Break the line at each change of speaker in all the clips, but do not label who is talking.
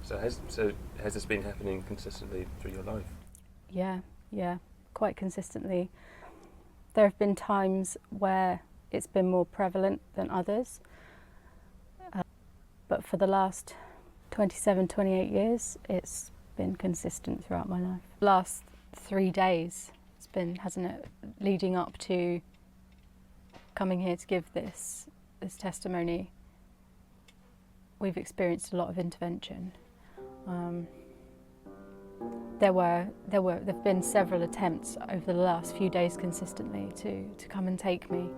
So has this been happening consistently through your life?
Yeah, quite consistently. There have been times where it's been more prevalent than others, but for the last 27, 28 years, it's been consistent throughout my life. Last 3 days, it's been, hasn't it, leading up to coming here to give this testimony. We've experienced a lot of intervention. There've been several attempts over the last few days consistently to come and take me,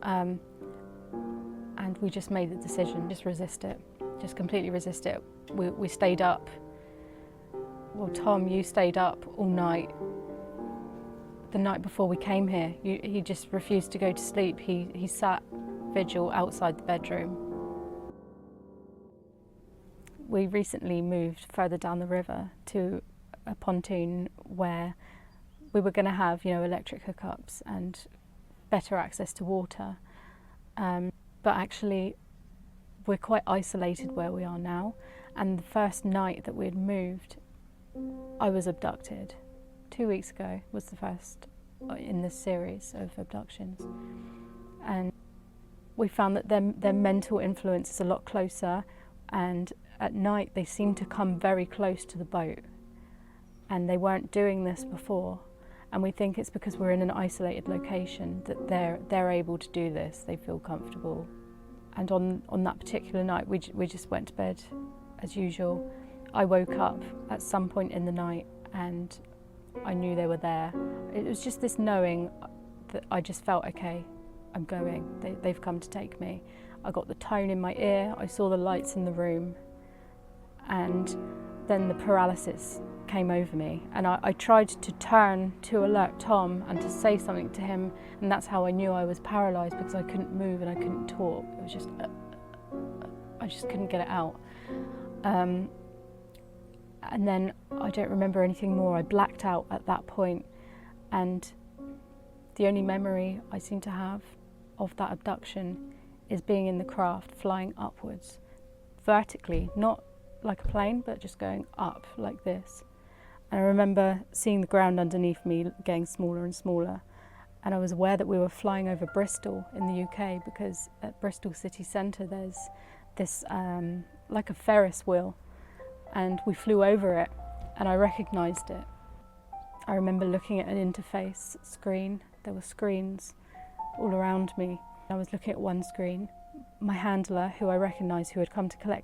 and we just made the decision, just resist it, just completely resist it. We stayed up. Well, Tom, you stayed up all night. The night before we came here, he just refused to go to sleep. He sat vigil outside the bedroom. We recently moved further down the river to a pontoon where we were going to have, electric hookups and better access to water. But actually, we're quite isolated where we are now. And the first night that we'd moved, I was abducted. 2 weeks ago was the first in this series of abductions. And we found that their mental influence is a lot closer, and at night they seem to come very close to the boat. And they weren't doing this before. And we think it's because we're in an isolated location that they're able to do this. They feel comfortable. And on that particular night, we just went to bed as usual. I woke up at some point in the night and I knew they were there. It was just this knowing that I just felt, okay, I'm going. They've come to take me. I got the tone in my ear. I saw the lights in the room. And then the paralysis came over me, and I tried to turn to alert Tom and to say something to him, and that's how I knew I was paralysed, because I couldn't move and I couldn't talk. It was just, I just couldn't get it out. And then I don't remember anything more. I blacked out at that point, and the only memory I seem to have of that abduction is being in the craft, flying upwards, vertically, not like a plane, but just going up like this. And I remember seeing the ground underneath me getting smaller and smaller. And I was aware that we were flying over Bristol in the UK, because at Bristol city centre there's this like a Ferris wheel, and we flew over it and I recognised it. I remember looking at an interface screen. There were screens all around me. I was looking at one screen. My handler, who I recognised, who had come to collect